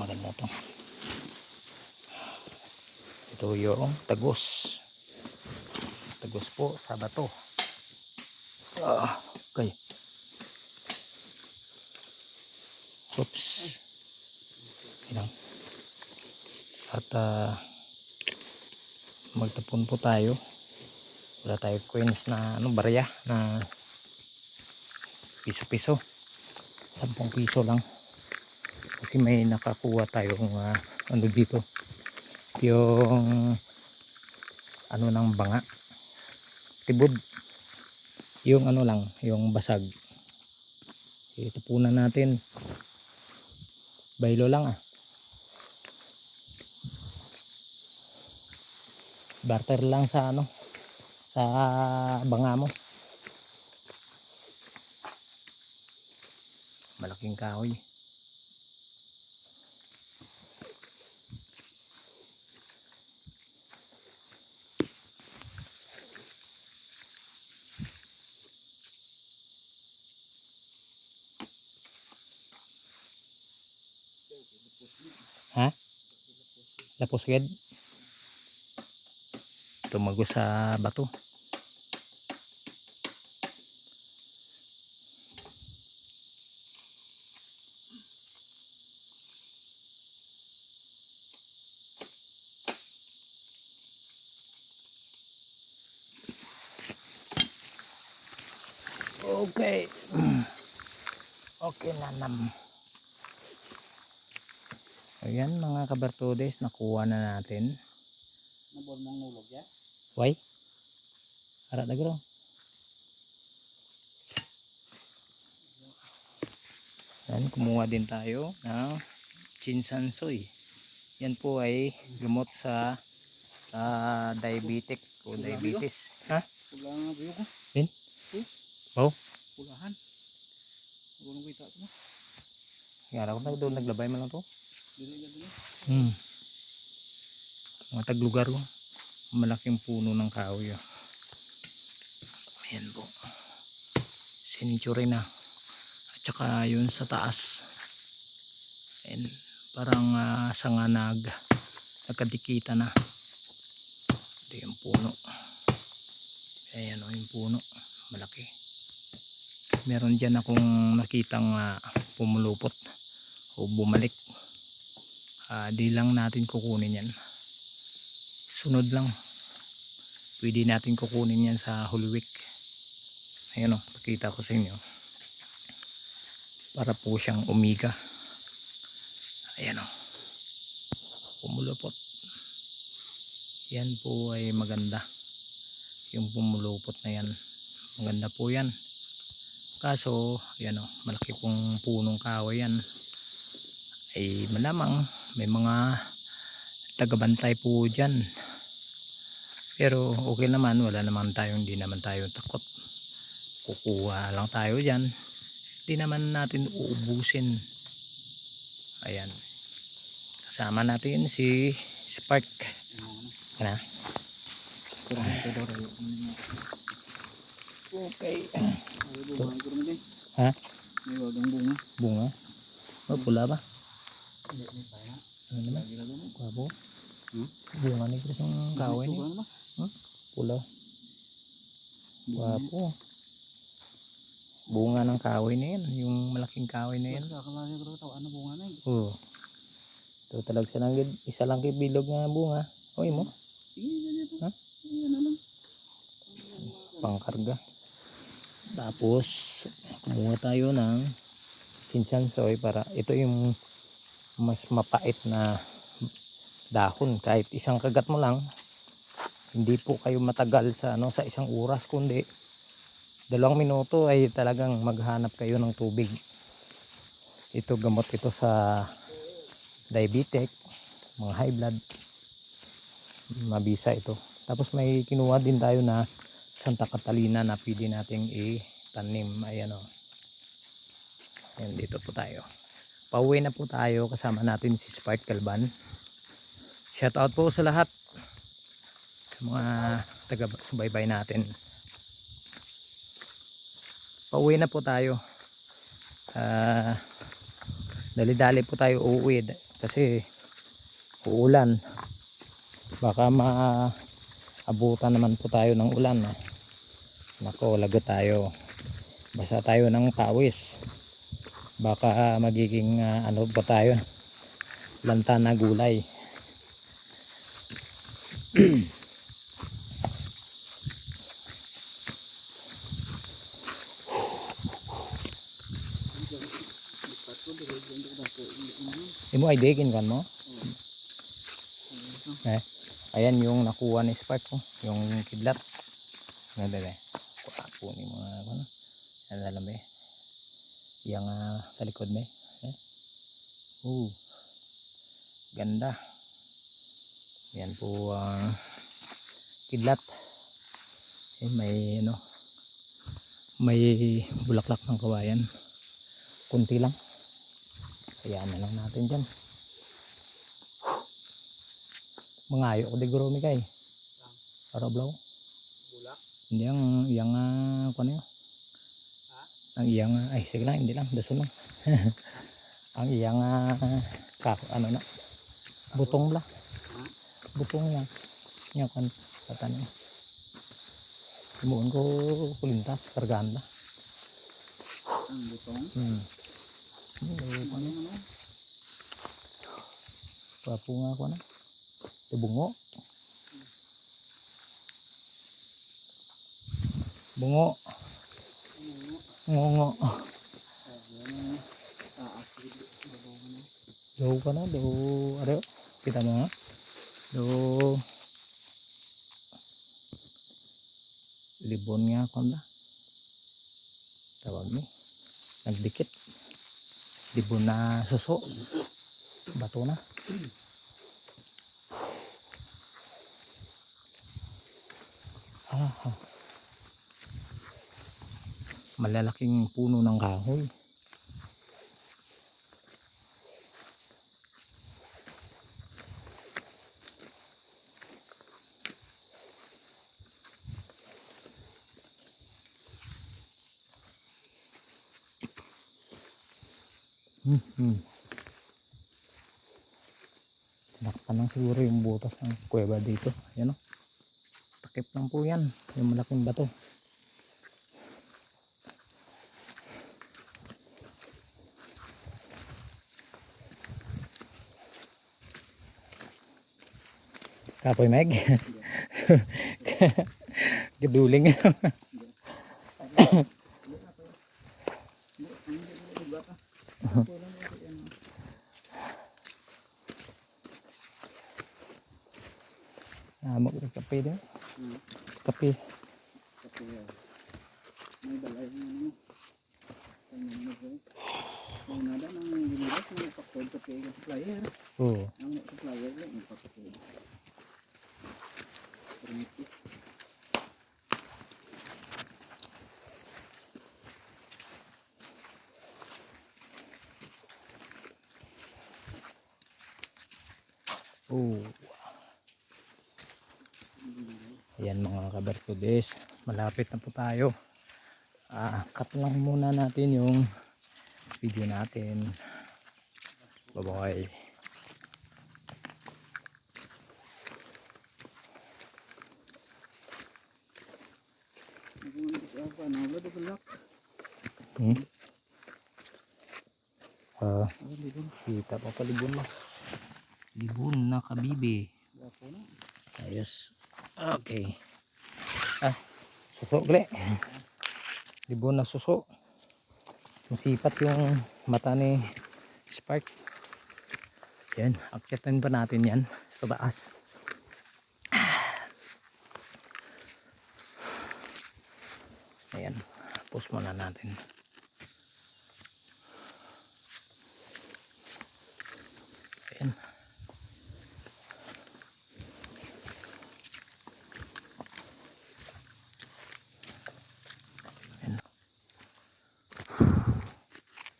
maganda to. Ito yung tagos po sa bato. Okay. Oops. Ilang. At magtapon po tayo. Wala tayo coins na barya na piso-piso. 10 piso lang. Kasi may nakakuha tayong dito. Yung ng banga. Tibod. Yung lang, yung basag. Itapunan natin. Baylo lang Barter lang sa sa banga mo. Malaking kahoy. Ha? Lapos gad. Tumago sa bato. Okay. Okay na nam. Ayan mga kabartodes, nakuha na natin. Nabon mong nulog ya? Why? Ara dagro. Yan, kumuha din tayo ng chinsansoy. Yan po ay gamot sa diabetic o diabetes. Ha? Pula nga biyo ko. Din? Oh? Pulahan. Gulong kita ito mo. Yara ko na doon naglabay man lang to. Dili. Mga taglugar ko. Malaking puno ng kahoy. Ayan po. Century na. At saka yun sa taas. Ayan. Parang sanga nagkadikita na. Ito yung puno. Ayan yung puno. Malaki. Meron dyan akong nakitang pumulupot o bumalik. Di lang natin kukunin yan. Sunod lang. Pwede natin kukunin yan sa Holy Week. Ayan pakita ko sa inyo. Para po siyang omega. Ayan pumulupot. Yan po ay maganda. Yung pumulupot na yan. Maganda po yan. Kaso, yan malaki pong punong kahoy yan. Ay malamang may mga tagabantay po dyan. Pero okay naman, wala naman tayong, hindi naman tayo takot. Kukuha lang tayo dyan. Hindi naman natin uubusin. Ayan. Kasama natin si Spark. Ano? Okay. Ha? May wagang bunga. Bunga? Pula ba? Ano naman? Kwabo? Bunga ni Chris ang kahoy ni. Pula. Wapo. Bunga ng kahoy na yan. Yung malaking kahoy na yan. Ano bunga na yun? Oo. Ito talag sa langgid. Isa lang bilog nga bunga. Oy mo? Ha? Pangkarga. Tapos kumuha tayo ng chinsansoy para ito yung mas mapait na dahon. Kahit isang kagat mo lang, hindi po kayo matagal sa sa isang oras, kundi 2 minuto ay talagang maghanap kayo ng tubig. Ito gamot ito sa diabetic, mga high blood, mabisa ito. Tapos may kinuha din tayo na Santa Catalina na pwede nating itanim. Ayan Ayan, dito po tayo. Pauwi na po tayo, kasama natin si Spark Calban. Shout out po sa lahat, sa mga taga-subaybay natin. Pauwi na po tayo. Dali-dali po tayo uuwi. kasi uulan, baka maabutan naman po tayo ng ulan. Nako, lagot tayo, basa tayo ng pawis, baka magiging ano pa tayo, lanta na gulay. Imo ay digin kan mo? Ayan yung nakuha ni Spark ko, yung kidlat. Ngayon bebe, kunin mo nga ako na. Ano alam be? Yang sa likod be. Ganda. Yan po ang kidlat. May ano, may bulaklak ng kawayan. Kunti lang. Hayaan na lang natin dyan. Mangayo ko di gurumi kay. Arablaw. Bulak? Hindi yang ano yun? Ang iyang ay sige lang, hindi lang daso lang. Ang iyang ano na butong la. Butong niya. Nya kan patan. Imuon ko kulintas karganda. Ang butong? Ano? Papo nga ako na. Bungo. Bungo. Ngongo. Do ka na, do ano? Kita mo nga. Do libon nga ako na. Tawag ni. Nagdikit. Libon na suso. Bato na. Malalaking puno ng kahoy. Tinakpan lang siguro yung butas ng kuweba dito. Yan o. Takip lang po yan. Yung malaking bato. Kapoy Meg. Gaduling. Magkape din. Kape. May balay mo. May nada nang ginilas mo pakod sa pega supplier. Oo. Ang supplier lang ipapakod. Permitis. Ayan mga kabarkudes, malapit na po tayo. Cut lang muna natin yung video natin. Bye bye. Kita pa pa libon na. Libon na kabibi. Ayos. Okay. Suso gle. Libon na suso. Masipat yung mata ni Spark. Yan, akyatin pa natin yan sa taas. Ayan, post muna natin.